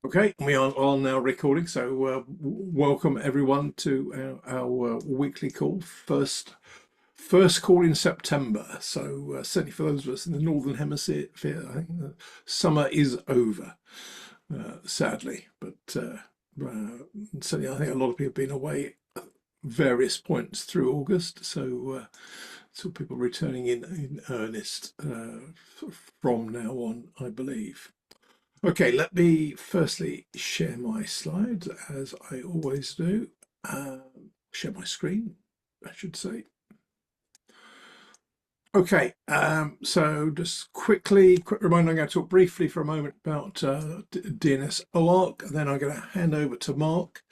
Okay, we are now recording, so welcome everyone to our weekly call. First call in September. So certainly for those of us in the Northern Hemisphere, I think summer is over, sadly. But certainly I think a lot of people have been away at various points through August. So people returning in earnest from now on, I believe. Okay, let me firstly share my slides as I always do. Share my screen, I should say. Okay, so just quick reminder, I'm going to talk briefly for a moment about DNS OARC, and then I'm going to hand over to Mark,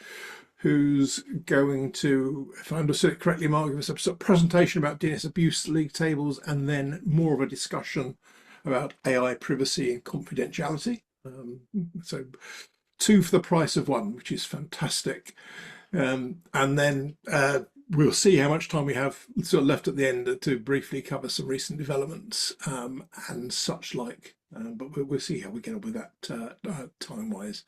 who's going to, if I understood it correctly, Mark, give us a sort of presentation about DNS Abuse League Tables, and then more of a discussion about AI privacy and confidentiality. So two for the price of one, which is fantastic. And then we'll see how much time we have sort of left at the end to briefly cover some recent developments and such like. But we'll see how we get on with that time-wise.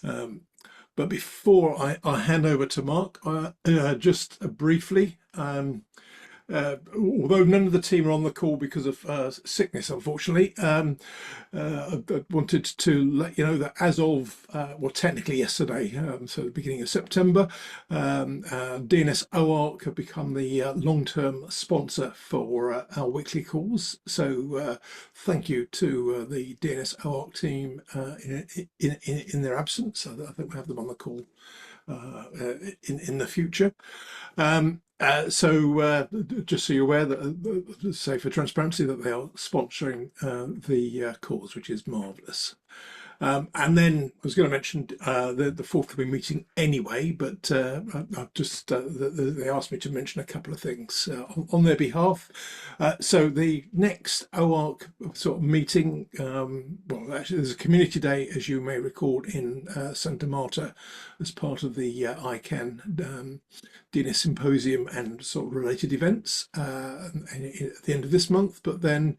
But before I hand over to Mark, just briefly, although none of the team are on the call because of sickness, unfortunately, I wanted to let you know that as of, well, technically yesterday, so the beginning of September, DNS OARC have become the long-term sponsor for our weekly calls. So thank you to the DNS OARC team in their absence. I think we have them on the call in the future. So just so you're aware that, say for transparency, that they are sponsoring the calls, which is marvellous. And then I was going to mention the forthcoming meeting anyway, but I've just they asked me to mention a couple of things on their behalf. So the next OARC sort of meeting, well, actually there's a community day, as you may recall, in Santa Marta as part of the ICANN DNS Symposium and sort of related events at the end of this month. But then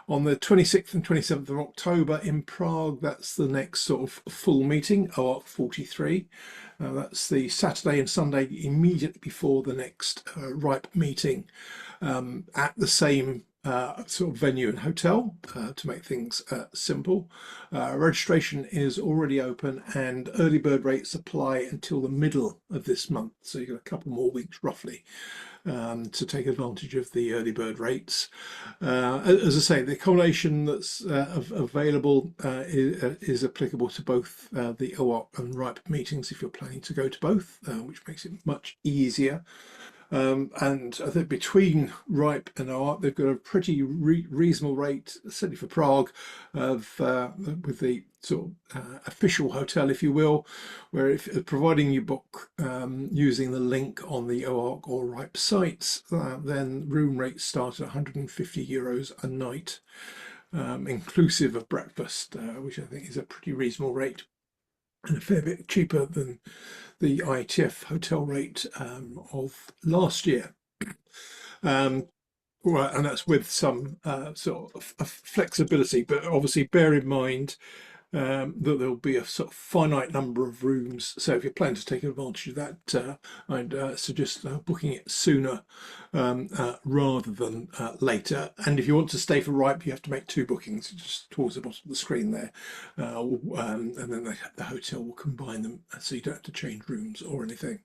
on the 26th and 27th of October in Prague, that's the next sort of full meeting, OARC 43. That's the Saturday and Sunday immediately before the next RIPE meeting at the same sort of venue and hotel to make things simple. Registration is already open and early bird rates apply until the middle of this month. So you've got a couple more weeks roughly to take advantage of the early bird rates. As I say, the accommodation that's available is applicable to both the OARC and RIPE meetings if you're planning to go to both, which makes it much easier. And I think between RIPE and OARC, they've got a pretty reasonable rate, certainly for Prague, of with the sort of official hotel, if you will, where if providing you book using the link on the OARC or RIPE sites, then room rates start at €150 a night, inclusive of breakfast, which I think is a pretty reasonable rate and a fair bit cheaper than the IETF hotel rate of last year. Right, and that's with some sort of flexibility, but obviously bear in mind that there'll be a sort of finite number of rooms. So if you're planning to take advantage of that, I'd suggest booking it sooner rather than later. And if you want to stay for RIPE, you have to make two bookings just towards the bottom of the screen there. And then the hotel will combine them so you don't have to change rooms or anything.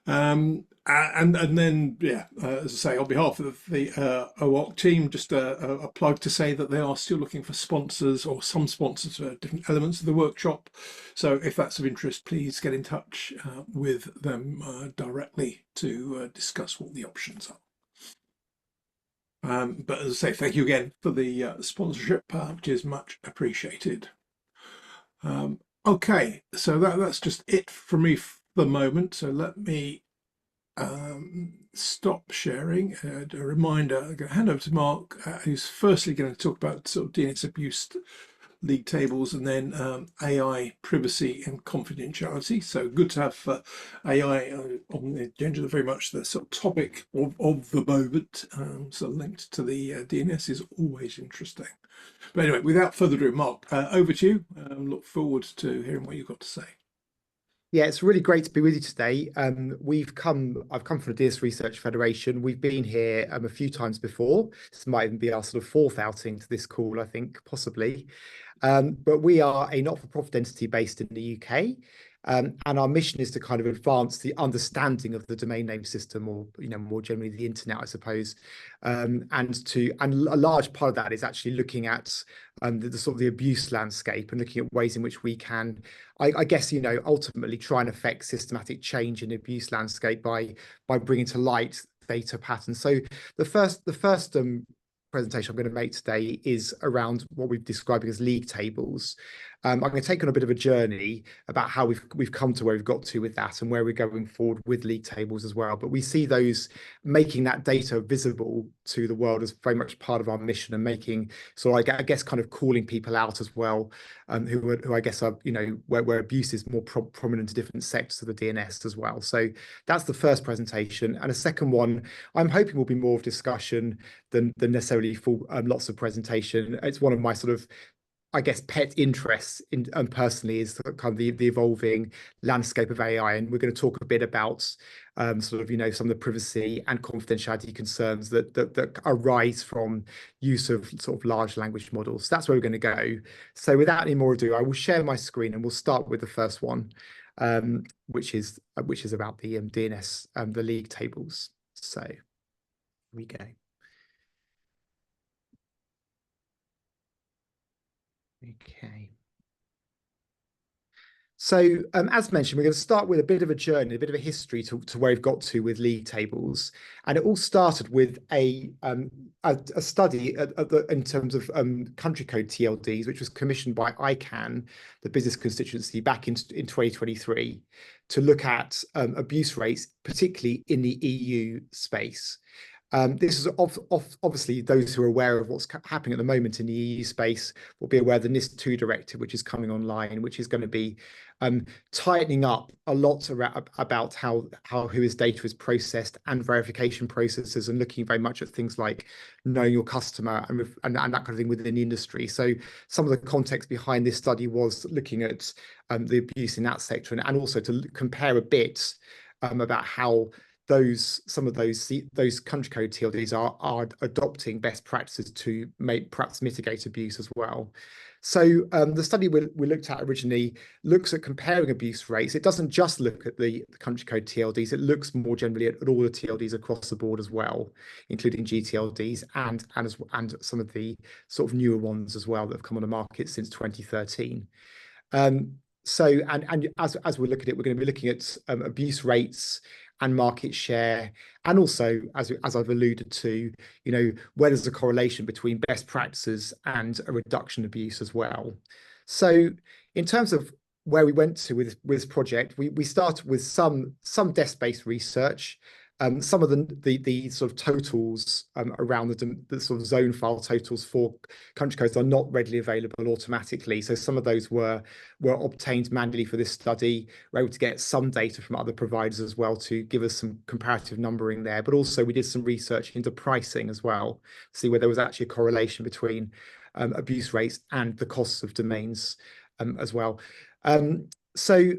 And then, yeah, as I say, on behalf of the OARC team, just a plug to say that they are still looking for sponsors or some sponsors for different elements of the workshop. So if that's of interest, please get in touch with them directly to discuss what the options are. But as I say, thank you again for the sponsorship, which is much appreciated. Okay, so that's just it for me for the moment. So let me stop sharing. A reminder, I'm going to hand over to Mark, who's firstly going to talk about sort of DNS abuse league tables, and then AI privacy and confidentiality. So good to have AI on the agenda. Very much the sort of topic of the moment. So linked to the DNS is always interesting. But anyway, without further ado, Mark, over to you. Look forward to hearing what you've got to say. Yeah, it's really great to be with you today. I've come from the DNS Research Federation. We've been here a few times before. This might even be our sort of fourth outing to this call, I think, possibly. But we are a not-for-profit entity based in the UK. And our mission is to kind of advance the understanding of the domain name system, or more generally the internet, I suppose. And a large part of that is actually looking at the sort of the abuse landscape and looking at ways in which we can, I guess, ultimately try and affect systematic change in the abuse landscape by bringing to light data patterns. So the first presentation I'm going to make today is around what we're describing as league tables. I'm going to take on a bit of a journey about how we've come to where we've got to with that and where we're going forward with league tables as well. But we see those making that data visible to the world as very much part of our mission, and making, so I guess kind of calling people out as well, who I guess are, where abuse is more prominent in different sectors of the DNS as well. So that's the first presentation. And a second one, I'm hoping will be more of discussion than necessarily full lots of presentation. It's one of my sort of, I guess, pet interests in personally is kind of the evolving landscape of AI, and we're going to talk a bit about sort of some of the privacy and confidentiality concerns that arise from use of sort of large language models. So that's where we're going to go. So without any more ado, I will share my screen and we'll start with the first one, which is about the DNS the league tables. So here we go. Okay. So as mentioned, we're going to start with a bit of a journey, a bit of a history to where we've got to with league tables. And it all started with a study in terms of country code TLDs, which was commissioned by ICANN, the business constituency, back in 2023, to look at abuse rates, particularly in the EU space. This is obviously those who are aware of what's happening at the moment in the EU space will be aware of the NIS2 directive, which is coming online, which is going to be tightening up a lot about how whose data is processed and verification processes, and looking very much at things like knowing your customer and that kind of thing within the industry. So some of the context behind this study was looking at the abuse in that sector, and also to compare a bit about how some of those country code TLDs are adopting best practices to perhaps mitigate abuse as well. So the study we looked at originally looks at comparing abuse rates. It doesn't just look at the country code TLDs. It looks more generally at all the TLDs across the board as well, including GTLDs and some of the sort of newer ones as well that have come on the market since 2013. So as we look at it, we're going to be looking at abuse rates and market share, and also, as I've alluded to, where there's a correlation between best practices and a reduction in abuse as well. So in terms of where we went to with this project, we started with some desk-based research. Some of the sort of totals around the sort of zone file totals for country codes are not readily available automatically. So some of those were obtained manually for this study. We're able to get some data from other providers as well to give us some comparative numbering there. But also we did some research into pricing as well, to see where there was actually a correlation between abuse rates and the costs of domains as well. So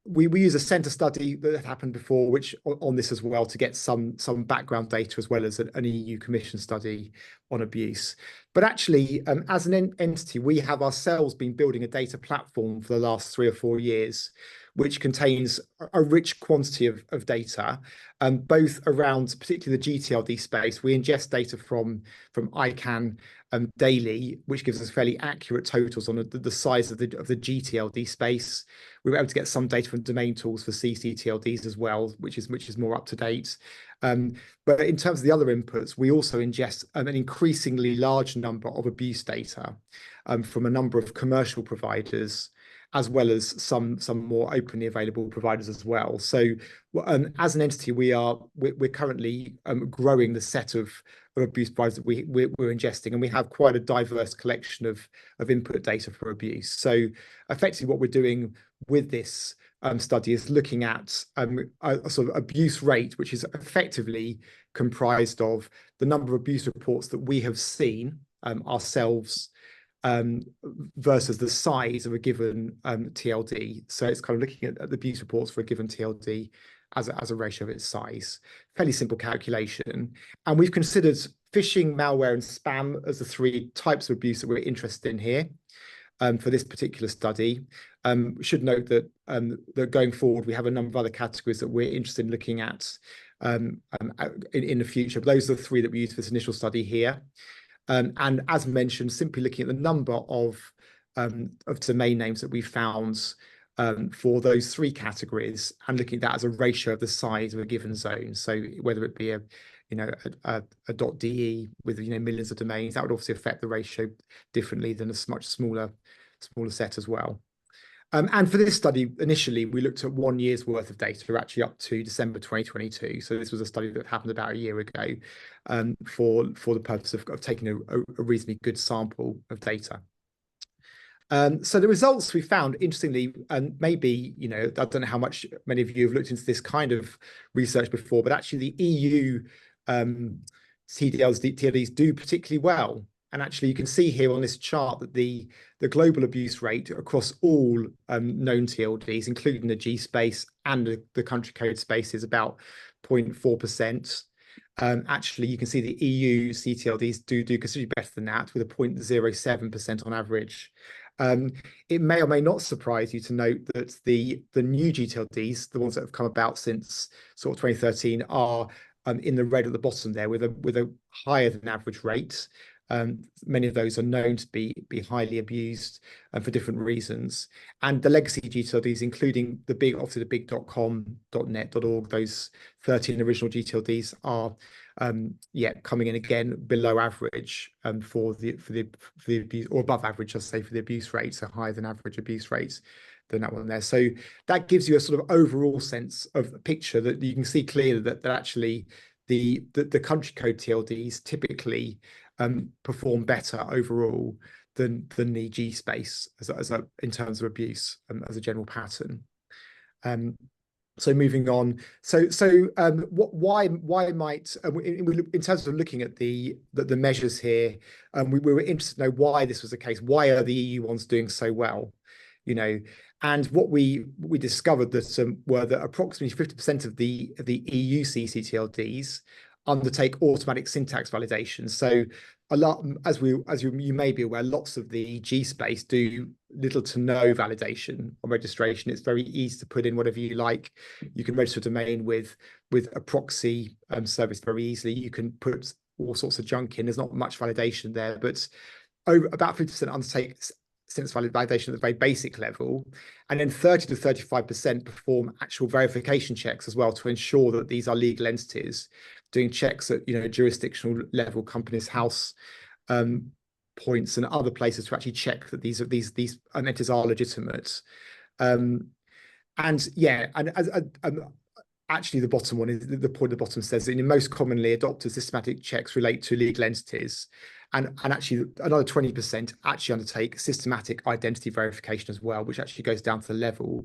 we use a centre study that had happened before, which on this as well, to get some background data, as well as an EU Commission study on abuse. But actually, as an entity, we have ourselves been building a data platform for the last 3 or 4 years, which contains a rich quantity of data, both around particularly the GTLD space. We ingest data from ICANN daily, which gives us fairly accurate totals on the size of the GTLD space. We were able to get some data from domain tools for CCTLDs as well, which is more up to date. But in terms of the other inputs, we also ingest an increasingly large number of abuse data from a number of commercial providers, as well as some more openly available providers as well. So as an entity, we're currently growing the set of abuse providers that we're ingesting, and we have quite a diverse collection of input data for abuse. So effectively what we're doing with this study is looking at a sort of abuse rate, which is effectively comprised of the number of abuse reports that we have seen ourselves versus the size of a given TLD. So it's kind of looking at the abuse reports for a given TLD as a ratio of its size. Fairly simple calculation. And we've considered phishing, malware, and spam as the three types of abuse that we're interested in here for this particular study. We should note that, that going forward, we have a number of other categories that we're interested in looking at in the future. But those are the three that we use for this initial study here. And as mentioned, simply looking at the number of domain names that we found for those three categories, and looking at that as a ratio of the size of a given zone. So whether it be a .de with millions of domains, that would obviously affect the ratio differently than a much smaller set as well. And for this study, initially, we looked at 1 year's worth of data, actually up to December 2022. So this was a study that happened about a year ago for the purpose of taking a reasonably good sample of data. So the results we found, interestingly, and maybe, I don't know how much many of you have looked into this kind of research before, but actually the EU TLDs do particularly well. And actually, you can see here on this chart that the global abuse rate across all known TLDs, including the G space and the country code space, is about 0.4%. Actually, you can see the EU CTLDs do considerably better than that, with a 0.07% on average. It may or may not surprise you to note that the new GTLDs, the ones that have come about since sort of 2013, are in the red at the bottom there, with a higher than average rate. Many of those are known to be highly abused for different reasons. And the legacy GTLDs, including obviously the big.com, .net, .org, those 13 original GTLDs are coming in again below average for the abuse, or above average, I'll say, for the abuse rates, so higher than average abuse rates than that one there. So that gives you a sort of overall sense of a picture that you can see clearly that actually the country code TLDs typically perform better overall than the G space in terms of abuse as a general pattern. So moving on, why might in terms of looking at the measures here, we were interested to know why this was the case. Why are the EU ones doing so well? And what we discovered were that approximately 50% of the EU CCTLDs undertake automatic syntax validation. So a lot, as you may be aware, lots of the G space do little to no validation on registration. It's very easy to put in whatever you like. You can register a domain with a proxy service very easily. You can put all sorts of junk in. There's not much validation there, but about 50% undertake syntax validation at the very basic level, and then 30 to 35% perform actual verification checks as well to ensure that these are legal entities, doing checks at jurisdictional level, companies house points and other places to actually check that these entities are legitimate. Actually, the bottom one is the point at the bottom says that most commonly adopted systematic checks relate to legal entities, and actually another 20% actually undertake systematic identity verification as well, which actually goes down to the level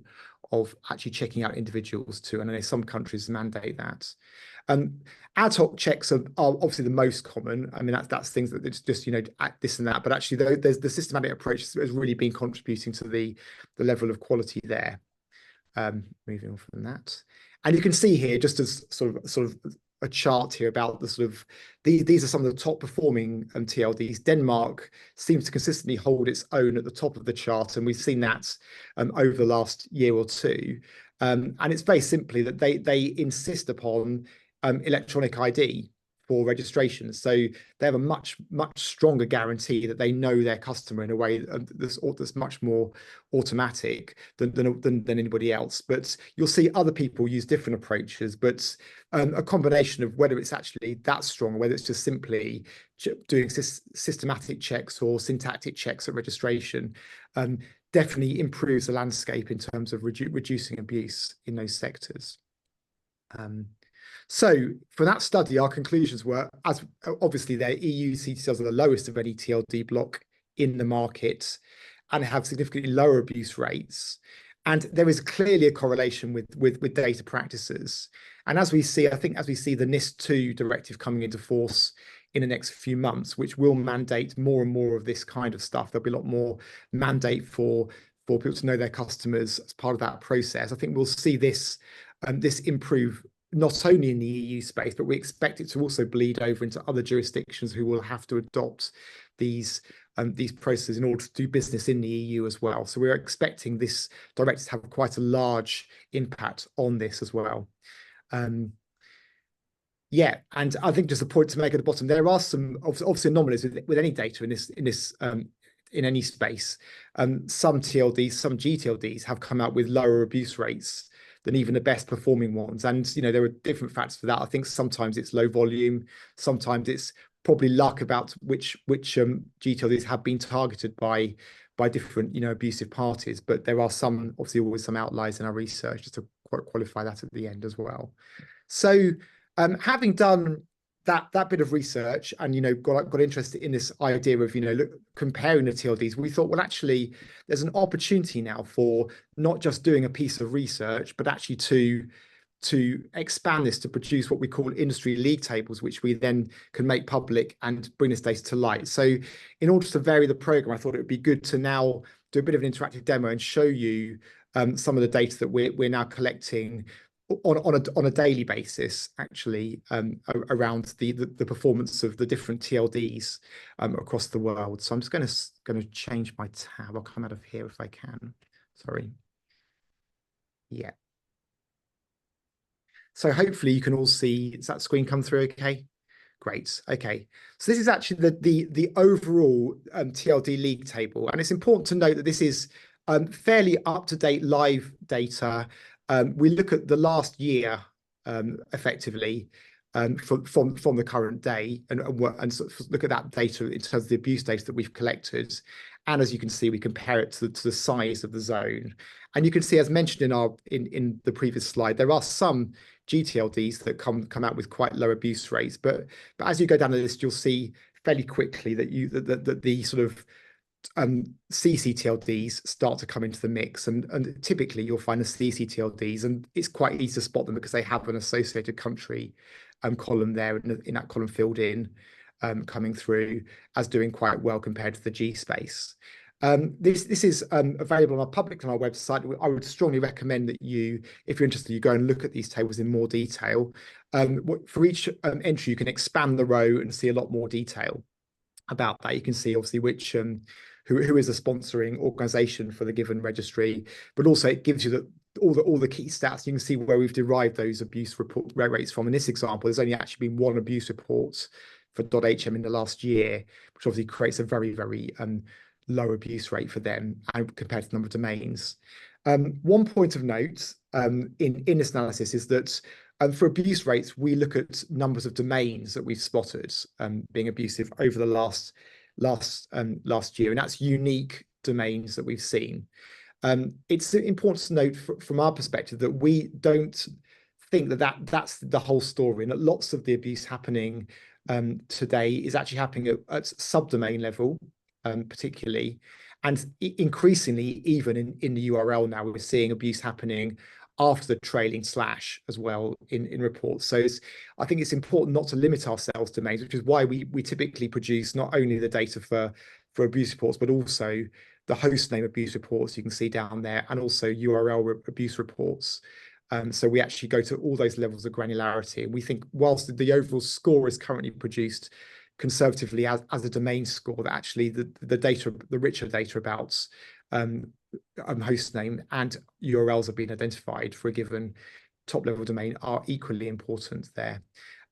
of actually checking out individuals too. And I know some countries mandate that. Ad hoc checks are obviously the most common. I mean, that's things that it's just this and that. But actually, there's the systematic approach has really been contributing to the level of quality there. Moving on from that. And you can see here, just as sort of a chart here about the sort of these are some of the top performing TLDs. Denmark seems to consistently hold its own at the top of the chart, and we've seen that over the last year or two. And it's very simply that they insist upon electronic ID for registration. So they have a much stronger guarantee that they know their customer in a way that's much more automatic than anybody else. But you'll see other people use different approaches, but a combination of whether it's actually that strong, or whether it's just simply doing systematic checks or syntactic checks at registration, definitely improves the landscape in terms of reducing abuse in those sectors. So for that study, our conclusions were, as obviously their EU CTLs are the lowest of any TLD block in the market and have significantly lower abuse rates. And there is clearly a correlation with data practices. And as we see, I think as we see the NIS2 directive coming into force in the next few months, which will mandate more and more of this kind of stuff, there'll be a lot more mandate for people to know their customers as part of that process. I think we'll see this improve not only in the EU space, but we expect it to also bleed over into other jurisdictions who will have to adopt these processes in order to do business in the EU as well. So we're expecting this directive to have quite a large impact on this as well. Yeah, and I think just a point to make at the bottom, there are some obviously anomalies with any data in any space. Some TLDs, some GTLDs have come out with lower abuse rates than even the best performing ones. And, there are different factors for that. I think sometimes it's low volume, sometimes it's probably luck about which GTLDs have been targeted by different, abusive parties. But there are some, obviously always some outliers in our research, just to qualify that at the end as well. So having done that bit of research and got interested in this idea of comparing the TLDs, we thought, well, actually there's an opportunity now for not just doing a piece of research, but actually to expand this to produce what we call industry league tables, which we then can make public and bring this data to light. So in order to vary the program, I thought it would be good to now do a bit of an interactive demo and show you some of the data that we're now collecting on a daily basis, actually, around the performance of the different TLDs across the world. So I'm just going to change my tab. I'll come out of here if I can. Sorry. Yeah. So hopefully you can all see, does that screen come through okay? Great. Okay. So this is actually the overall TLD league table. And it's important to note that this is fairly up-to-date live data. We look at the last year effectively from the current day and sort of look at that data in terms of the abuse data that we've collected. And as you can see, we compare it to the size of the zone. And you can see, as mentioned in the previous slide, there are some GTLDs that come out with quite low abuse rates. But as you go down the list, you'll see fairly quickly that the sort of CCTLDs start to come into the mix, and typically you'll find the CCTLDs, and it's quite easy to spot them because they have an associated country column there in that column filled in, coming through as doing quite well compared to the G space. This is available on our website. I would strongly recommend that if you're interested, you go and look at these tables in more detail. For each entry, you can expand the row and see a lot more detail about that. You can see obviously which who is a sponsoring organization for the given registry, but also it gives you all the key stats. You can see where we've derived those abuse report rates from. In this example, there's only actually been one abuse report for .hm in the last year, which obviously creates a very, very low abuse rate for them and compared to the number of domains. One point of note in this analysis is that for abuse rates, we look at numbers of domains that we've spotted being abusive over the last year, and that's unique domains that we've seen. It's important to note from our perspective that we don't think that's the whole story, and that lots of the abuse happening today is actually happening at subdomain level, particularly, and increasingly even in the URL now we're seeing abuse happening after the trailing slash as well in reports. So I think it's important not to limit ourselves to domains, which is why we typically produce not only the data for abuse reports, but also the host name abuse reports you can see down there, and also URL abuse reports. So we actually go to all those levels of granularity. And we think whilst the overall score is currently produced conservatively as a domain score, that actually the richer data about host name and URLs have been identified for a given top level domain are equally important there.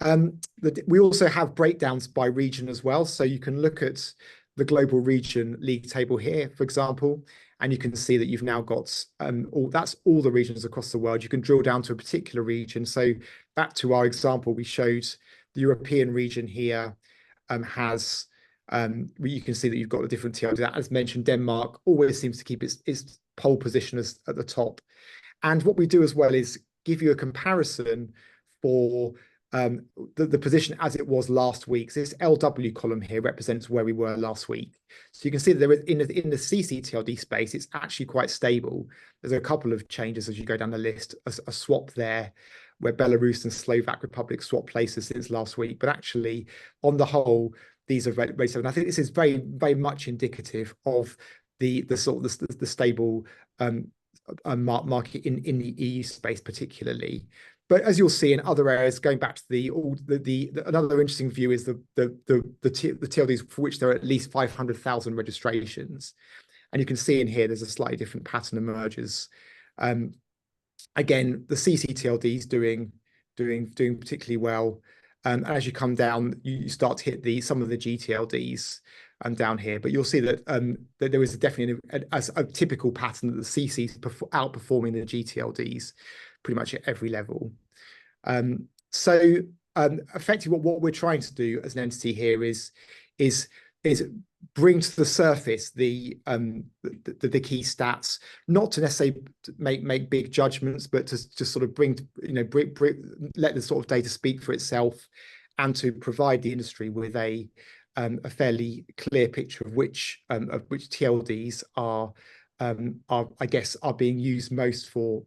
We also have breakdowns by region as well. So you can look at the global region league table here, for example, and you can see that you've now got that's all the regions across the world. You can drill down to a particular region. So back to our example, we showed the European region here has you can see that you've got the different TLDs. As mentioned, Denmark always seems to keep its pole position as at the top. And what we do as well is give you a comparison for the position as it was last week. So this LW column here represents where we were last week. So you can see that there is in the CCTLD space, it's actually quite stable. There's a couple of changes as you go down the list, a swap there where Belarus and Slovak Republic swapped places since last week. But actually, on the whole, these are very stable. And I think this is very, very much indicative of the sort of the stable market in the EU space particularly. But as you'll see in other areas, going back to another interesting view is the TLDs for which there are at least 500,000 registrations, and you can see in here there's a slightly different pattern emerges. Again, the CCTLD is doing particularly well, and as you come down, you start to hit some of the GTLDs down here. But you'll see that that there is definitely a typical pattern that the CC is outperforming the GTLDs pretty much at every level. So effectively what we're trying to do as an entity here is bring to the surface the key stats, not to necessarily make big judgments, but to just sort of let the sort of data speak for itself, and to provide the industry with a fairly clear picture of which TLDs are I guess are being used most for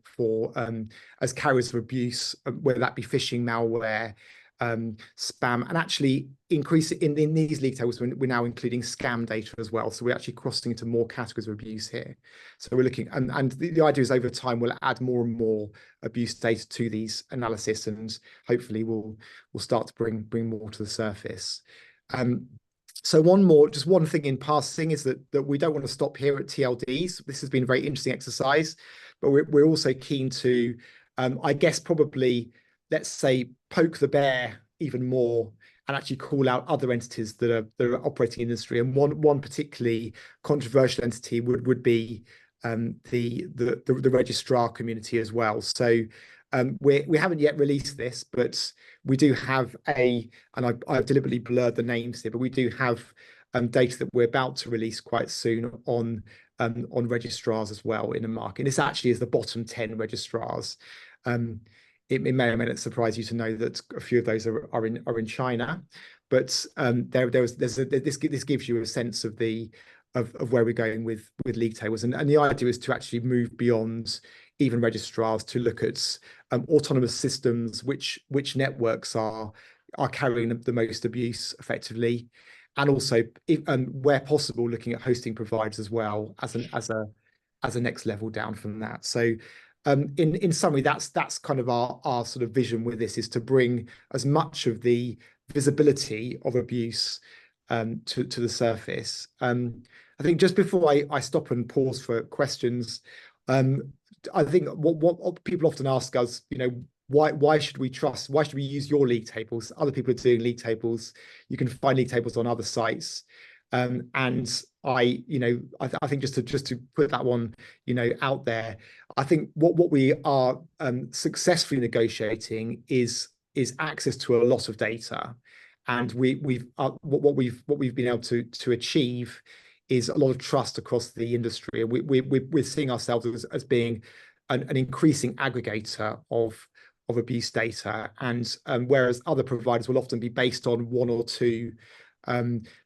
as carriers of abuse, whether that be phishing, malware, spam, and actually increase it in these league tables. We're now including scam data as well, so we're actually crossing into more categories of abuse here. So we're looking, and the idea is over time we'll add more and more abuse data to these analysis, and hopefully we'll start to bring more to the surface. So just one thing in passing is that we don't want to stop here at TLDs. This has been a very interesting exercise, but we're also keen to, I guess, probably, let's say, poke the bear even more and actually call out other entities that are operating in the industry. And one particularly controversial entity would be the registrar community as well. So we haven't yet released this, but we do have and I've deliberately blurred the names here, but we do have data that we're about to release quite soon on registrars as well in the market. And this actually is the bottom 10 registrars. It may or may not surprise you to know that a few of those are in China, but this gives you a sense of where we're going with league tables, and the idea is to actually move beyond even registrars to look at autonomous systems, which networks are carrying the most abuse effectively, and also where possible looking at hosting providers as well as a next level down from that. So in summary, that's kind of our sort of vision with this, is to bring as much of the visibility of abuse to the surface. I think just before I stop and pause for questions, I think what people often ask us, why should we use your league tables? Other people are doing league tables. You can find league tables on other sites. And I think just to put that one, out there, I think what we are successfully negotiating is access to a lot of data, and what we've been able to achieve is a lot of trust across the industry. We're seeing ourselves as being an increasing aggregator of abuse data, and whereas other providers will often be based on one or two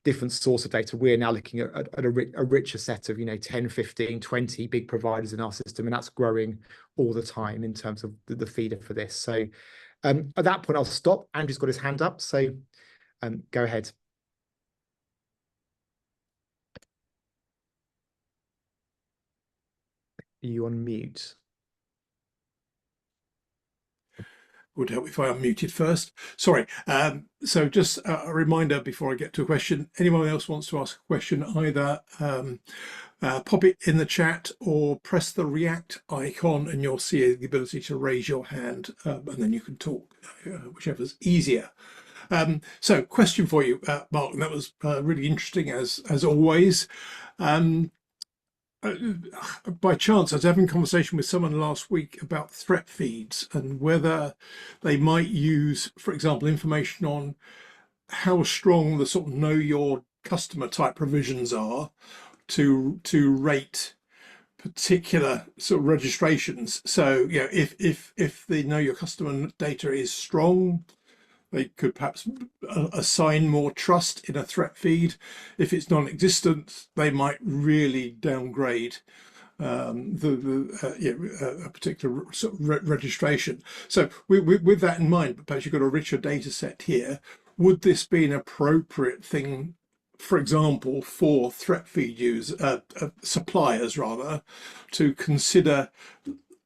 different source of data, we're now looking at a richer set of 10, 15, 20 big providers in our system, and that's growing all the time in terms of the feeder for this. So at that point I'll stop. Andrew's got his hand up, so go ahead. Are you on mute? would help if I unmuted first. Sorry. So just a reminder before I get to a question, anyone else wants to ask a question, either pop it in the chat or press the react icon and you'll see the ability to raise your hand, and then you can talk, whichever's easier. So question for you, Mark, and that was really interesting as always. By chance, I was having a conversation with someone last week about threat feeds and whether they might use, for example, information on how strong the sort of know your customer type provisions are to rate particular sort of registrations. So, you know, if the know your customer data is strong, they could perhaps assign more trust in a threat feed. If it's non-existent, they might really downgrade a particular sort of registration. So with that in mind, perhaps you've got a richer data set here. Would this be an appropriate thing, for example, for threat feed suppliers rather, to consider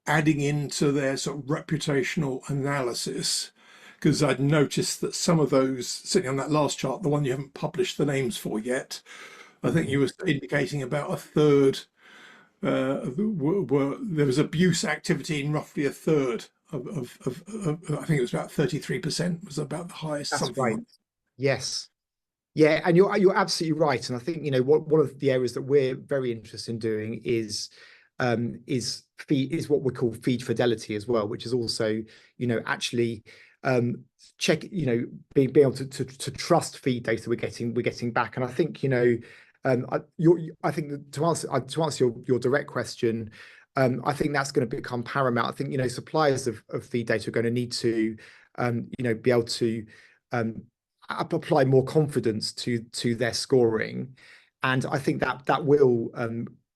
adding into their sort of reputational analysis? Because I'd noticed that some of those, sitting on that last chart, the one you haven't published the names for yet, I think you were indicating about a third, there was abuse activity in roughly a third of I think it was about 33% was about the highest. That's right. Yes. Yeah, and you're absolutely right. And I think, you know, one of the areas that we're very interested in doing is what we call feed fidelity as well, which is also, you know, actually check, you know, being able to trust feed data we're getting back. And I think, you know, I think that to answer your direct question, I think that's going to become paramount. I think, you know, suppliers of feed data are going to need to, you know, be able to apply more confidence to their scoring, and I think that will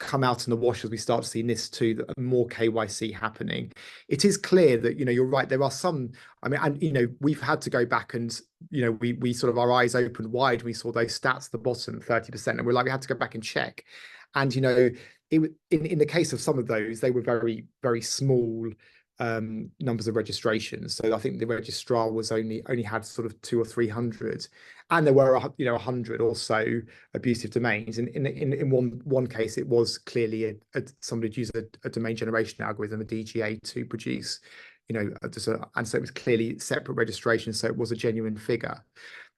come out in the wash as we start to see NIS2, that more KYC happening. It is clear that, you know, you're right, there are some, I mean, and, you know, we've had to go back and, you know, we sort of, our eyes opened wide, we saw those stats at the bottom, 30%, and we're like, we had to go back and check. And, you know, in the case of some of those, they were very, very small numbers of registrations. So I think the registrar was only had sort of 200 or 300, and there were, you know, 100 or so abusive domains. And in one case, it was clearly somebody had used a domain generation algorithm, a DGA, to produce, you know, and so it was clearly separate registration. So it was a genuine figure.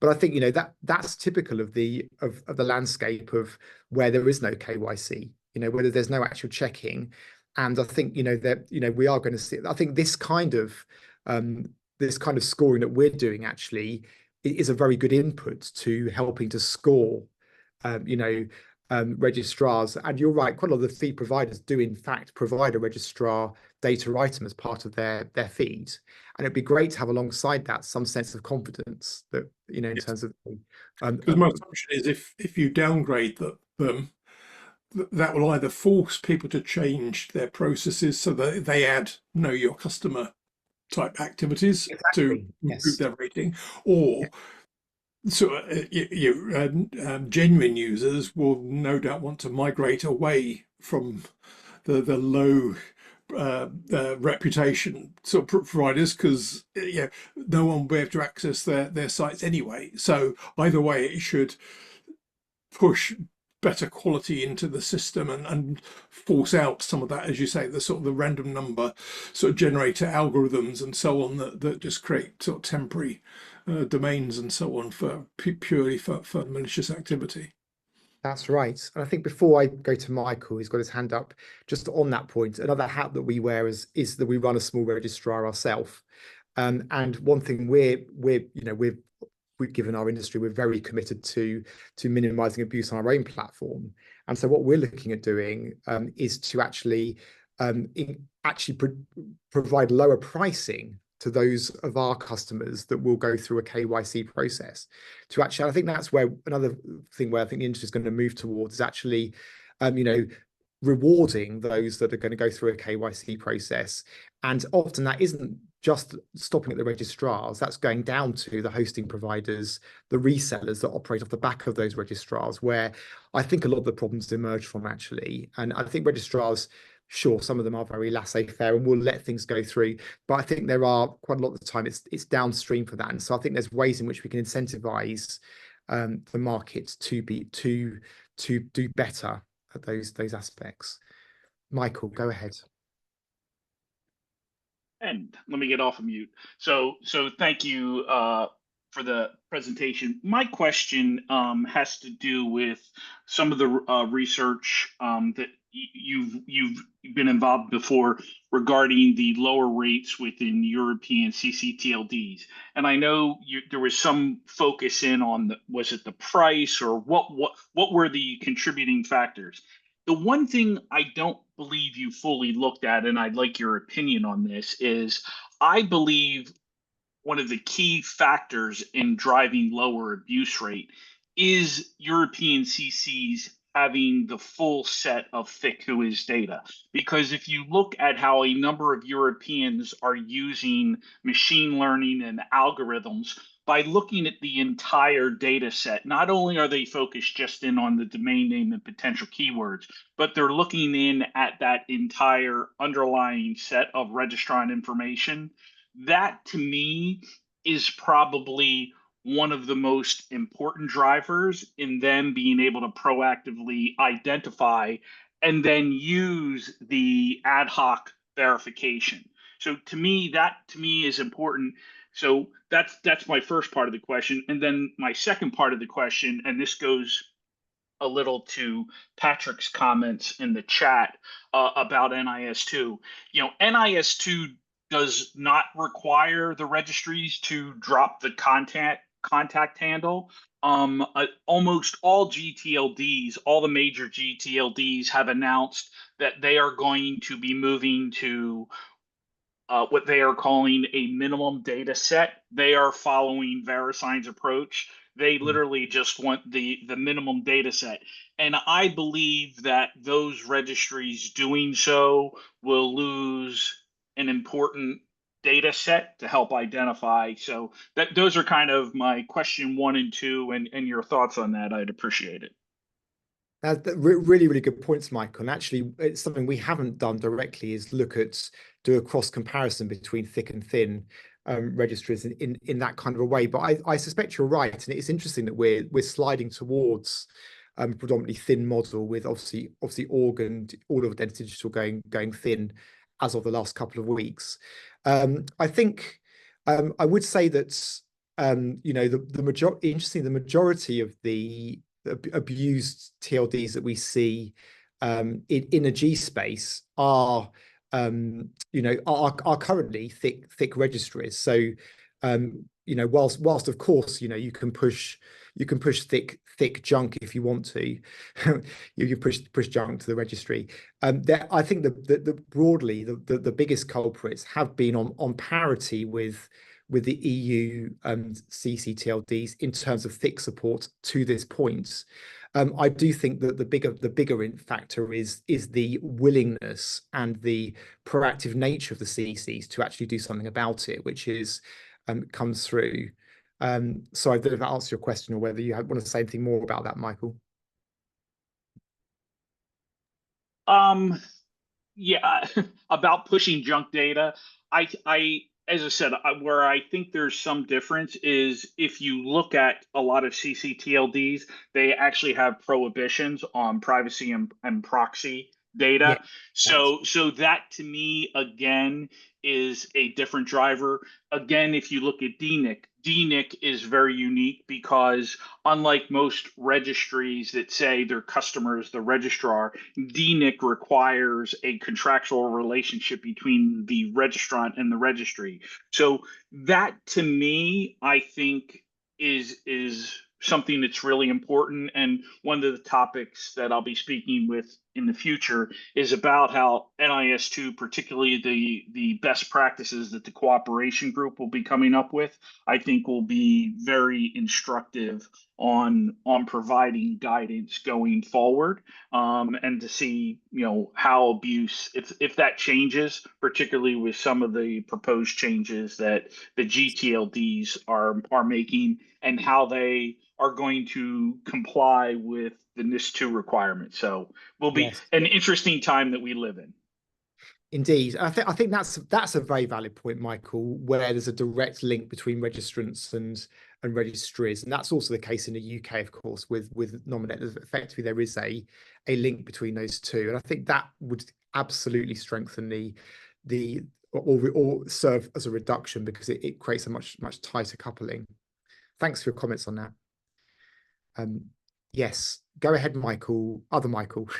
But I think, you know, that's typical of the landscape of where there is no KYC, you know, whether there's no actual checking. And I think, you know, that, you know, we are going to see, I think this kind of scoring that we're doing actually is a very good input to helping to score, you know, registrars. And you're right, quite a lot of the feed providers do in fact provide a registrar data item as part of their feed. And it'd be great to have alongside that some sense of confidence that, you know, in terms of because my assumption is if you downgrade them, that will either force people to change their processes so that they add know your customer type activities to improve their rating, or so genuine users will no doubt want to migrate away from the low reputation sort of providers, because no one will be able to access their sites anyway. So either way, it should push better quality into the system and force out some of that, as you say, the sort of the random number sort of generator algorithms and so on that just create sort of temporary domains and so on for purely for malicious activity. That's right. And I think before I go to Michael, who's got his hand up, just on that point, another hat that we wear is that we run a small registrar ourselves. And one thing we've given our industry, we're very committed to minimizing abuse on our own platform. And so what we're looking at doing is to actually provide lower pricing to those of our customers that will go through a KYC process. To actually, I think that's where another thing where I think the industry is going to move towards is actually, you know, rewarding those that are going to go through a KYC process. And often that isn't just stopping at the registrars, that's going down to the hosting providers, the resellers that operate off the back of those registrars, where I think a lot of the problems emerge from actually. And I think registrars, sure, some of them are very laissez-faire and will let things go through, but I think there are quite a lot of the time it's downstream for that, and so I think there's ways in which we can incentivize the market to do better at those aspects. Michael, go ahead. And let me get off of mute. So thank you for the presentation. My question has to do with some of the research that you've been involved before regarding the lower rates within European CCTLDs. And I know there was some focus in on was it the price, or what were the contributing factors? The one thing I don't believe you fully looked at, and I'd like your opinion on this, is I believe one of the key factors in driving lower abuse rate is European CCs having the full set of thick whois data. Because if you look at how a number of Europeans are using machine learning and algorithms, by looking at the entire data set, not only are they focused just in on the domain name and potential keywords, but they're looking in at that entire underlying set of registrant information. That to me is probably one of the most important drivers in them being able to proactively identify and then use the ad hoc verification. So to me, that is important. So that's my first part of the question. And then my second part of the question, and this goes a little to Patrick's comments in the chat about NIS2. You know, NIS2 does not require the registries to drop the contact handle. Almost all GTLDs, all the major GTLDs have announced that they are going to be moving to what they are calling a minimum data set. They are following VeriSign's approach. They literally just want the minimum data set. And I believe that those registries doing so will lose an important data set to help identify. So those are kind of my question 1 and 2, and your thoughts on that. I'd appreciate it. Really, really good points, Michael. And actually, it's something we haven't done directly is do a cross comparison between thick and thin registries in that kind of a way. But I suspect you're right, and it's interesting that we're sliding towards predominantly thin model with obviously org and all of Identity Digital going thin as of the last couple of weeks. I think I would say that you know, the majority of the abused TLDs that we see in a G space are you know, are currently thick registries. So you know, whilst of course, you know, you can push thick junk if you want to. You can push junk to the registry. I think the broadly the biggest culprits have been on parity with the EU CCTLDs in terms of thick support to this point. I do think that the bigger factor is the willingness and the proactive nature of the CCs to actually do something about it, which is comes through. So I don't know if that answers your question, or whether you want to say anything more about that, Michael. Yeah, about pushing junk data. As I said, where I think there's some difference is if you look at a lot of CCTLDs, they actually have prohibitions on privacy and proxy data. Yeah, So that to me, again, is a different driver. Again, if you look at DNIC is very unique because unlike most registries that say their customer is the registrar, DNIC requires a contractual relationship between the registrant and the registry. So that to me, I think is something that's really important. And one of the topics that I'll be speaking with in the future is about how NIS2, particularly the best practices that the cooperation group will be coming up with, I think will be very instructive on providing guidance going forward, and to see, you know, how abuse, if that changes, particularly with some of the proposed changes that the GTLDs are making, and how they are going to comply with the NIS2 requirements. So will be yes. an interesting time that we live in. Indeed. I think that's a very valid point, Michael, where there's a direct link between registrants and registries. And that's also the case in the UK, of course, with nominators. Effectively, there is a link between those two. And I think that would absolutely strengthen or serve as a reduction, because it creates a much tighter coupling. Thanks for your comments on that. Yes, go ahead, Michael. Other Michael.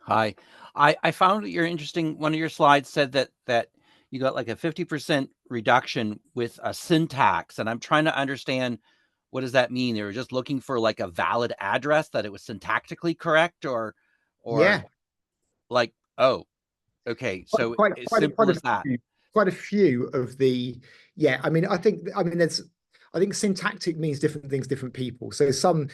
Hi, I found your interesting. One of your slides said that you got like a 50% reduction with a syntax, and I'm trying to understand, what does that mean? They were just looking for like a valid address, that it was syntactically correct, or Yeah. like, oh, okay, so as simple as that. Quite a few of the, yeah. I mean, I think syntactic means different things, different people. So some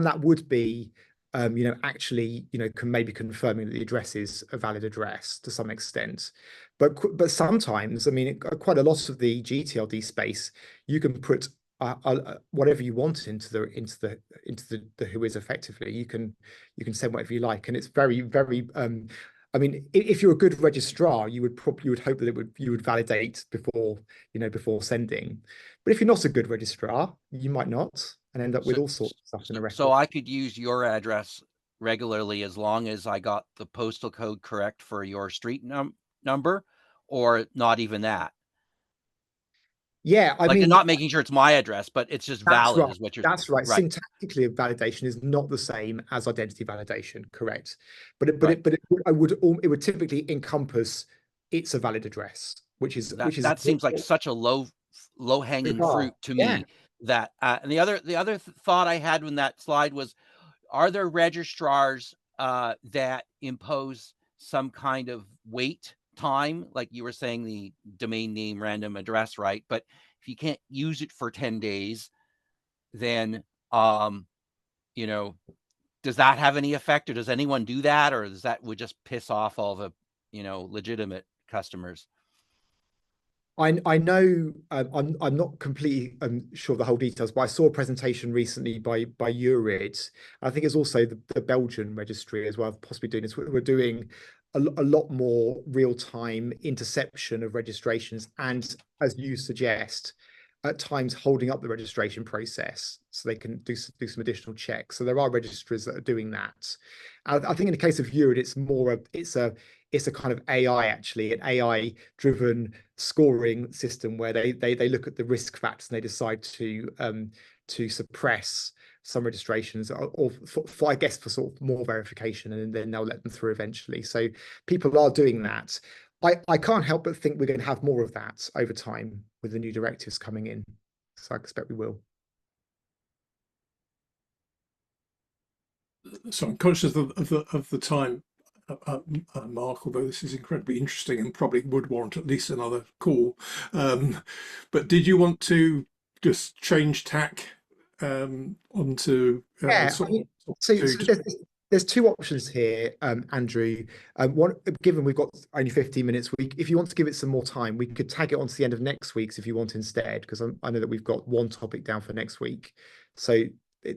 that would be, actually, maybe confirming that the address is a valid address to some extent. But sometimes, I mean, quite a lot of the GTLD space, you can put whatever you want into the whois effectively. You can send whatever you like, and it's very, very. I mean, if you're a good registrar, you would hope that you would validate before sending. But if you're not a good registrar, you might not, and end up with all sorts of stuff in the record. So I could use your address regularly as long as I got the postal code correct for your street number, or not even that. Yeah, I mean, not making sure it's my address, but it's just valid, right, is what you're saying. That's right. Syntactically, validation is not the same as identity validation, correct? But it would typically encompass it's a valid address, which that seems like such a low hanging fruit to me. That and the other thought I had when that slide was, are there registrars that impose some kind of wait time, like you were saying, the domain name random address, right? But if you can't use it for 10 days, then does that have any effect, or does anyone do that, or would just piss off all the legitimate customers? I know I'm not completely sure of the whole details, but I saw a presentation recently by URID. I think it's also the Belgian registry as well, possibly doing this. We're doing a lot more real-time interception of registrations, and as you suggest, at times holding up the registration process so they can do some additional checks. So there are registries that are doing that. I think in the case of URID, it's a kind of an AI-driven scoring system where they look at the risk factors and they decide to suppress some registrations, or for I guess for sort of more verification, and then they'll let them through eventually. So people are doing that. I can't help but think we're going to have more of that over time with the new directives coming in. So I expect we will. So I'm conscious of the time, Mark, although this is incredibly interesting and probably would warrant at least another call. But did you want to just change tack onto there's two options here, Andrew. One, given we've got only 15 minutes, if you want to give it some more time, we could tag it on to the end of next week's if you want instead, because I know that we've got one topic down for next week. So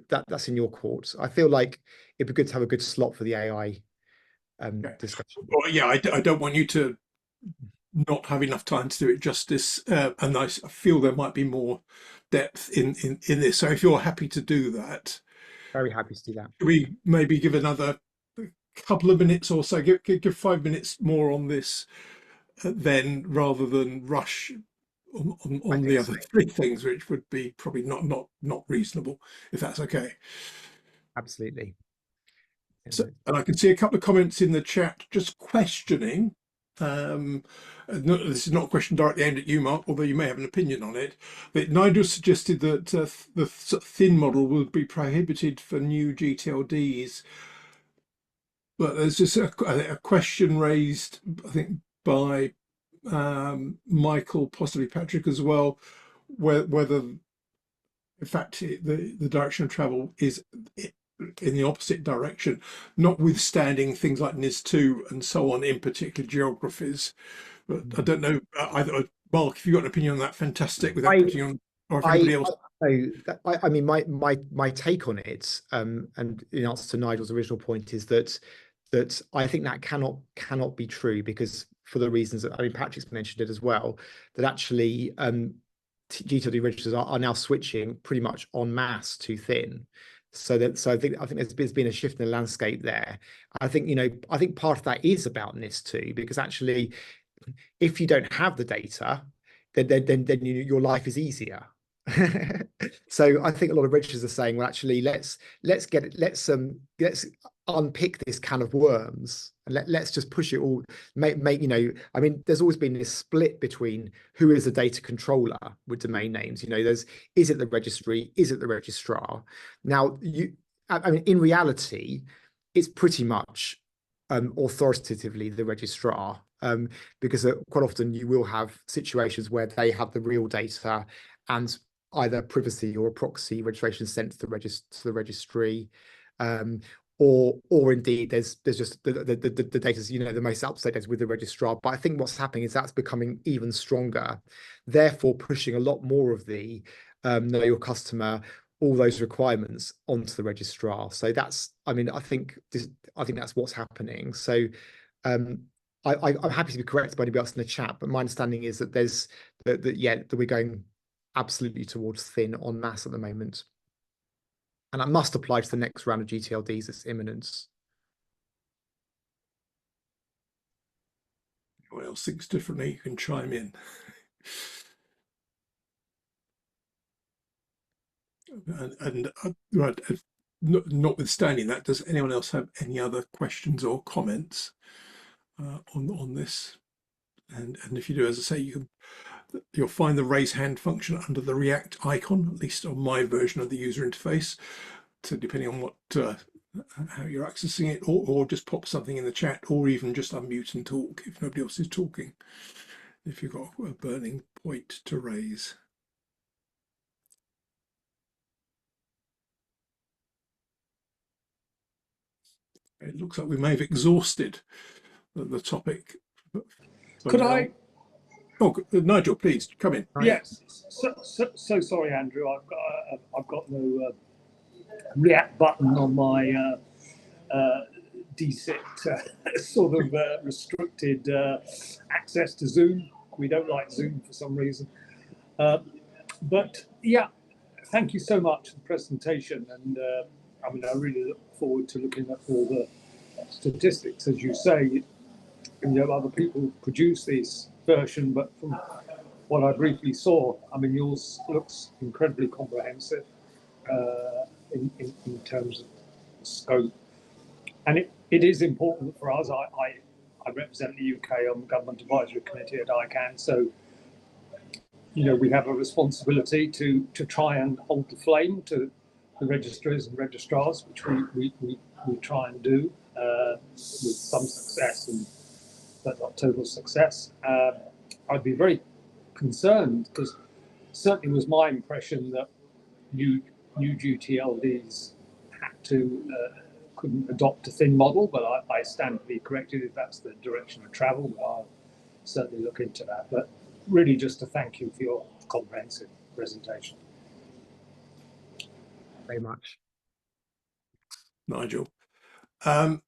that's in your court. I feel like it'd be good to have a good slot for the AI discussion. Well, yeah, I don't want you to not have enough time to do it justice, and I feel there might be more depth in this. So if you're happy to do that, very happy to do that. Should we maybe give another couple of minutes or so? Give 5 minutes more on this, then, rather than rush on the other three things, which would be probably not reasonable, if that's okay. Absolutely. So, and I can see a couple of comments in the chat just questioning. This is not a question directly aimed at you, Mark, although you may have an opinion on it. But Nigel suggested that the thin model would be prohibited for new GTLDs. But there's just a question raised, I think, by Michael, possibly Patrick as well, whether in fact the direction of travel is in the opposite direction, notwithstanding things like NIS2 and so on in particular geographies. But I don't know, either Mark, if you've got an opinion on that, fantastic. Without putting on, or if anybody else. I mean, my take on it, and in answer to Nigel's original point, is that I think that cannot be true, because for the reasons that, I mean, Patrick's mentioned it as well, that actually GTLD registers are now switching pretty much en masse to thin. So I think there's been a shift in the landscape there. I think, I think part of that is about NIS2, because actually, if you don't have the data, then your life is easier. So I think a lot of registers are saying, well, actually, let's unpick this can of worms and let's just push it all. I mean, there's always been this split between who is a data controller with domain names. Is it the registry? Is it the registrar? Now, I mean, in reality, it's pretty much authoritatively the registrar, because quite often you will have situations where they have the real data and either privacy or a proxy registration sent to the registry, or indeed there's just the data's the most up-to-date data with the registrar. But I think what's happening is that's becoming even stronger, therefore pushing a lot more of the know your customer, all those requirements onto the registrar. So that's, I mean, I think that's what's happening. So I'm happy to be corrected by anybody else in the chat, but my understanding is that that we're going absolutely towards thin en masse at the moment. And that must apply to the next round of GTLDs. It's imminent. Anyone else thinks differently, you can chime in. Right, notwithstanding that, does anyone else have any other questions or comments on this? And if you do, as I say, you'll find the raise hand function under the React icon, at least on my version of the user interface. So depending on what how you're accessing it, or just pop something in the chat, or even just unmute and talk if nobody else is talking, if you've got a burning point to raise. It looks like we may have exhausted the topic. Could I? Oh, Nigel, please come in. Yes. So sorry, Andrew. I've got no React button on my DSIT sort of restricted access to Zoom. We don't like Zoom for some reason. But yeah, thank you so much for the presentation. And I mean, I really look forward to looking at all the statistics. As you say, other people produce this version, but from what I briefly saw, I mean, yours looks incredibly comprehensive in terms of scope. And it is important for us. I represent the UK on the Government Advisory Committee at ICANN, so we have a responsibility to try and hold the flame to the registries and registrars, which we try and do with some success, but not total success. I'd be very concerned, because certainly was my impression that new GTLDs couldn't adopt a thin model, but I stand to be corrected if that's the direction of travel. But I'll certainly look into that. But really, just to thank you for your comprehensive presentation. Very much, Nigel. And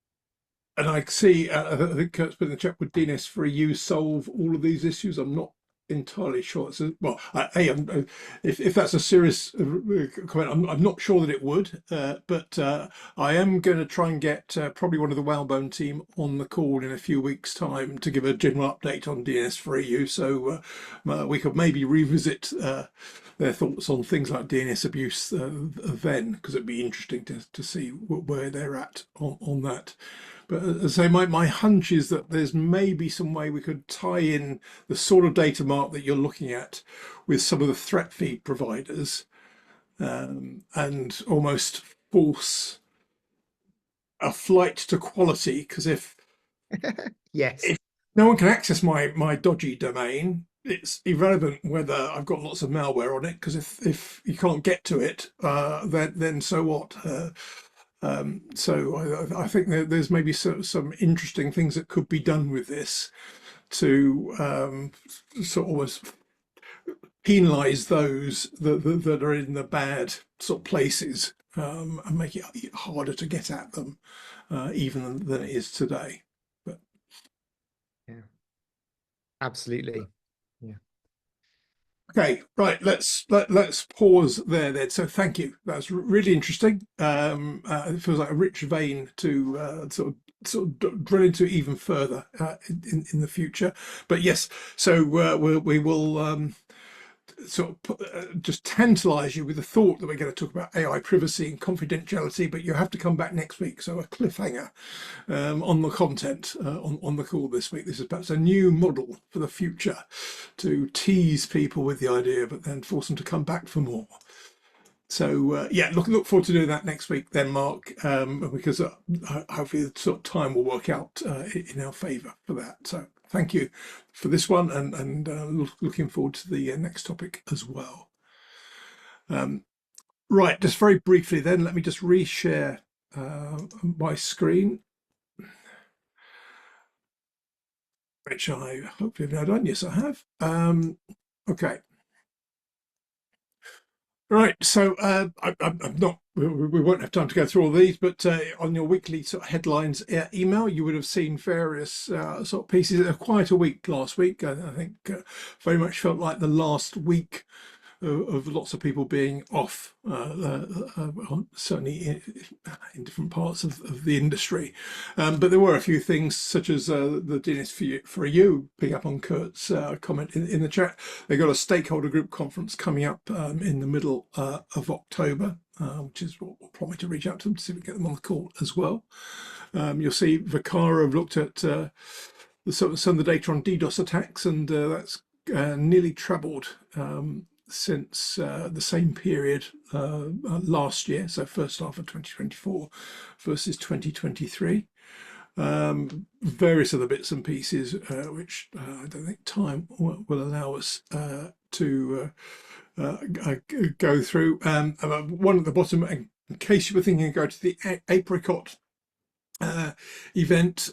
I see, I think Kurt's put in the chat, would DNS for EU solve all of these issues? I'm not entirely sure. So, well, if that's a serious comment, I'm not sure that it would, but I am going to try and get probably one of the Whalebone team on the call in a few weeks' time to give a general update on DNS for EU. So we could maybe revisit their thoughts on things like DNS abuse then, because it'd be interesting to see where they're at on that. But as I say, my hunch is that there's maybe some way we could tie in the sort of data mark that you're looking at with some of the threat feed providers, and almost force a flight to quality. Because if no one can access my dodgy domain, it's irrelevant whether I've got lots of malware on it, because if you can't get to it, then so what? So I think there's maybe some interesting things that could be done with this to sort of almost penalise those that are in the bad sort of places, and make it harder to get at them, even than it is today. But yeah, Absolutely. Okay, right. Let's pause there then. So thank you. That's really interesting. It feels like a rich vein to sort of drill into even further in the future. But yes, so we will sort of just tantalize you with the thought that we're going to talk about AI privacy and confidentiality, but you have to come back next week. So a cliffhanger on the content on the call this week. This is perhaps a new model for the future to tease people with the idea, but then force them to come back for more. So yeah, look forward to doing that next week then, Mark, because hopefully the sort of time will work out in our favour for that. So thank you for this one, and looking forward to the next topic as well. Right, just very briefly then, let me just reshare my screen, which I hopefully have now done. Yes, I have. Okay. Right, so I'm not. We won't have time to go through all these, but on your weekly sort of headlines email, you would have seen various sort of pieces. Quite a week last week. I think very much felt like the last week of lots of people being off, certainly in different parts of the industry. But there were a few things, such as the DNS for you, pick up on Kurt's comment in the chat. They got a stakeholder group conference coming up in the middle of October, which is what will prompt me to reach out to them to see if we can get them on the call as well. You'll see Vicara have looked at some of the data on DDoS attacks, and that's nearly trebled since the same period last year, so first half of 2024 versus 2023. Various other bits and pieces which I don't think time will allow us to go through. One at the bottom, in case you were thinking of going to the Apricot event,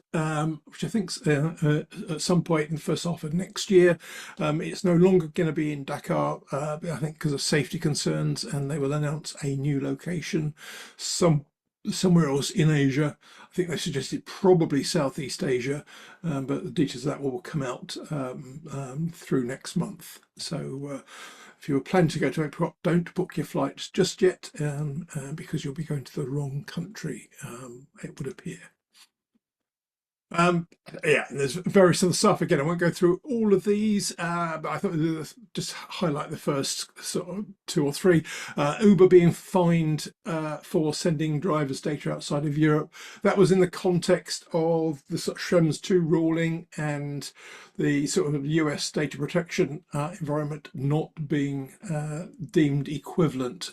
which I think at some point in the first half of next year. It's no longer going to be in Dakar, I think because of safety concerns, and they will announce a new location somewhere else in Asia. I think they suggested probably Southeast Asia, but the details of that will come out through next month. So if you were planning to go to Apricot, don't book your flights just yet, because you'll be going to the wrong country, it would appear. Yeah, and there's various other stuff. Again, I won't go through all of these, but I thought we'd just highlight the first sort of two or three. Uber being fined for sending drivers' data outside of Europe. That was in the context of the sort of Schrems II ruling and the sort of US data protection environment not being deemed equivalent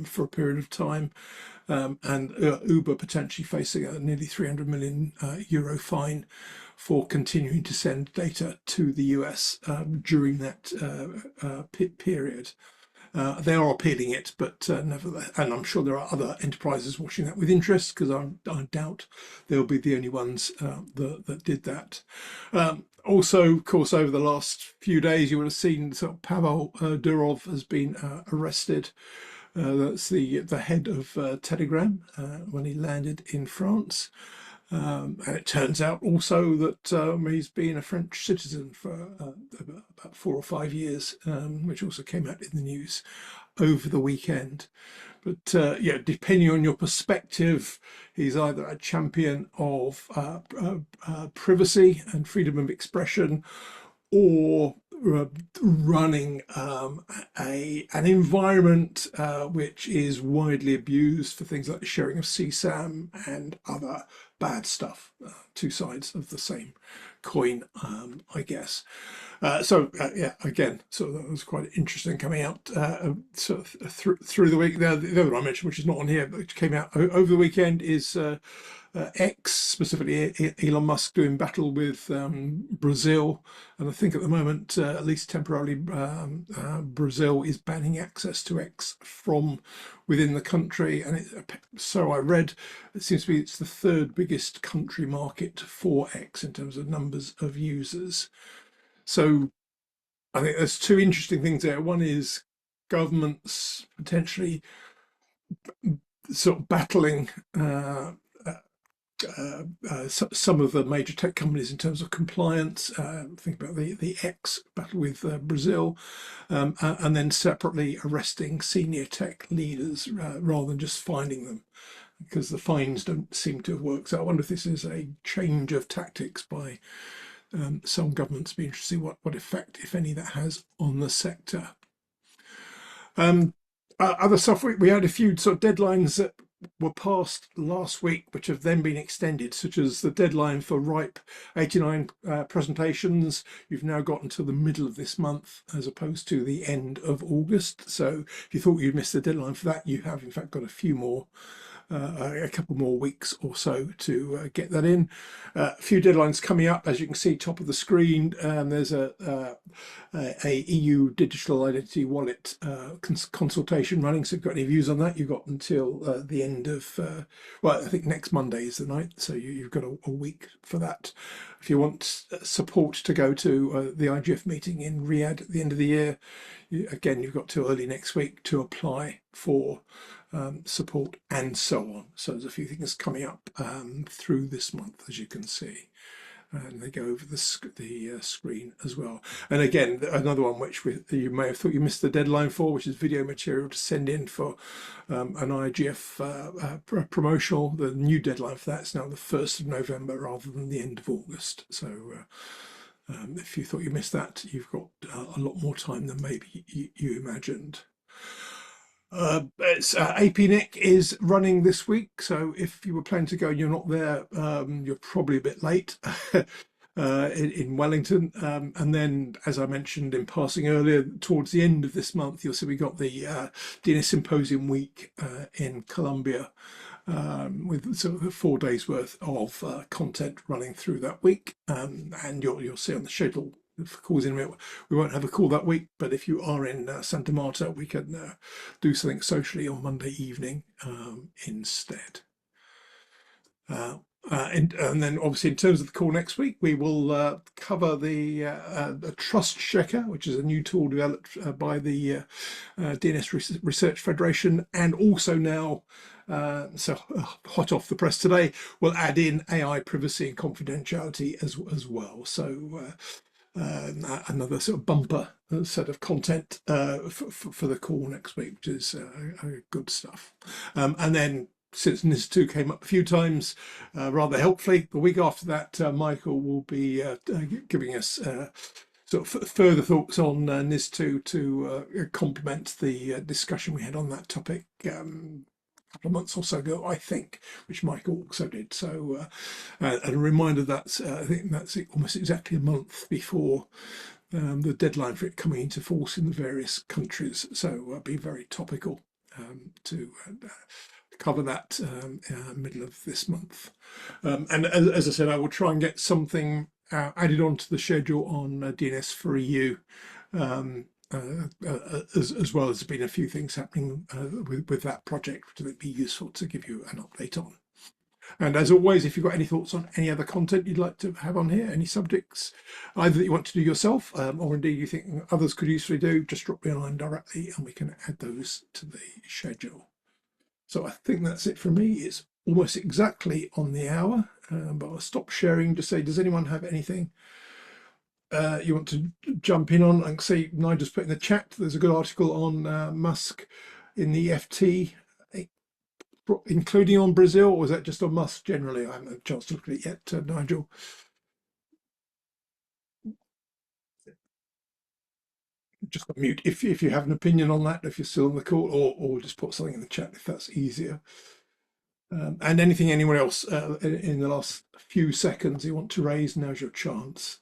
for a period of time. And Uber potentially facing a nearly 300 million euro fine for continuing to send data to the US during that period. They are appealing it, but nevertheless, and I'm sure there are other enterprises watching that with interest, because I doubt they'll be the only ones that did that. Also, of course, over the last few days, you would have seen sort of Pavel Durov has been arrested. That's the head of Telegram when he landed in France. And it turns out also that he's been a French citizen for about 4 or 5 years, which also came out in the news over the weekend. But yeah, depending on your perspective, he's either a champion of privacy and freedom of expression, or running an environment which is widely abused for things like the sharing of CSAM and other bad stuff. Two sides of the same coin, I guess. So yeah, again, so that was quite interesting coming out sort of through the week. The other one I mentioned, which is not on here, but which came out over the weekend, is X, specifically Elon Musk, doing battle with Brazil. And I think at the moment, at least temporarily, Brazil is banning access to X from within the country. And so I read, it seems to be it's the third biggest country market for X in terms of numbers of users. So I think there's two interesting things there. One is governments potentially sort of battling some of the major tech companies in terms of compliance. Think about the X battle with Brazil, and then separately arresting senior tech leaders rather than just finding them, because the fines don't seem to have worked. So I wonder if this is a change of tactics by some governments. Be interesting what effect, if any, that has on the sector. Other stuff, we had a few sort of deadlines that were passed last week, which have then been extended, such as the deadline for RIPE 89 presentations. You've now got until the middle of this month, as opposed to the end of August. So if you thought you'd missed the deadline for that, you have in fact got a few more, a couple more weeks or so to get that in. A few deadlines coming up, as you can see, top of the screen. There's a EU digital identity wallet consultation running. So if you've got any views on that, you've got until the end of, well, I think next Monday is the 9th. So you've got a week for that. If you want support to go to the IGF meeting in Riyadh at the end of the year, again, you've got till early next week to apply for support and so on. So there's a few things coming up through this month, as you can see, and they go over the screen as well. And again, another one which you may have thought you missed the deadline for, which is video material to send in for an IGF promotional. The new deadline for that is now the 1st of November rather than the end of August. So if you thought you missed that, you've got a lot more time than maybe you imagined. APNIC is running this week, so if you were planning to go and you're not there, you're probably a bit late in Wellington. And then, as I mentioned in passing earlier, towards the end of this month, you'll see we got the DNS Symposium week in Colombia, with sort of 4 days worth of content running through that week, and you'll see on the schedule for calls in a minute. We won't have a call that week, but if you are in Santa Marta, we can do something socially on Monday evening instead. And then obviously in terms of the call next week, we will cover the Trust Checker, which is a new tool developed by the DNS Research Federation, and also now, so hot off the press today, we'll add in AI privacy and confidentiality as well. So another sort of bumper set of content for the call next week, which is good stuff. And then, since NIS2 came up a few times, rather helpfully, the week after that, Michael will be giving us sort of further thoughts on NIS2 to complement the discussion we had on that topic couple of months or so ago, I think, which Michael also did. So a reminder that I think that's almost exactly a month before the deadline for it coming into force in the various countries. So be very topical to cover that middle of this month. And as I said, I will try and get something added onto the schedule on DNS for EU, as well as been a few things happening with that project, which would be useful to give you an update on. And as always, if you've got any thoughts on any other content you'd like to have on here, any subjects either that you want to do yourself, or indeed you think others could usefully do, just drop me a line directly and we can add those to the schedule. So I think that's it for me. It's almost exactly on the hour, but I'll stop sharing. Just say, does anyone have anything you want to jump in on? I can see Nigel's put in the chat, there's a good article on Musk in the FT, including on Brazil, or is that just on Musk generally? I haven't had a chance to look at it yet, Nigel. Just mute if you have an opinion on that, if you're still on the call, or just put something in the chat if that's easier. And anything anyone else in the last few seconds you want to raise, now's your chance.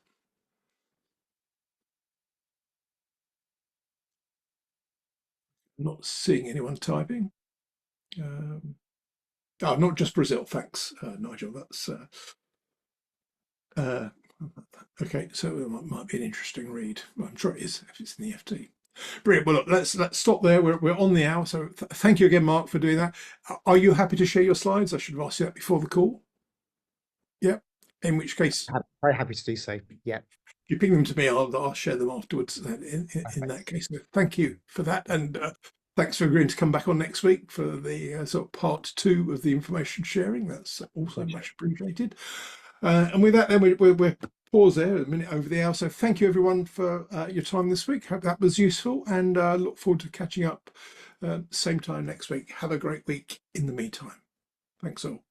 Not seeing anyone typing. Oh, not just Brazil, thanks, Nigel. That's okay. So it might be an interesting read. Well, I'm sure it is if it's in the FT. Brilliant. Well, look, let's stop there. We're on the hour, so thank you again, Mark, for doing that. Are you happy to share your slides? I should have asked you that before the call. Yep. In which case, very happy to do so. Yeah. If you ping them to me, I'll share them afterwards. In that case, thank you for that. And Thanks for agreeing to come back on next week for the sort of part 2 of the information sharing. That's also much appreciated. And with that, then we're pause there a minute over the hour. So thank you everyone for your time this week. Hope that was useful, and look forward to catching up same time next week. Have a great week in the meantime. Thanks all.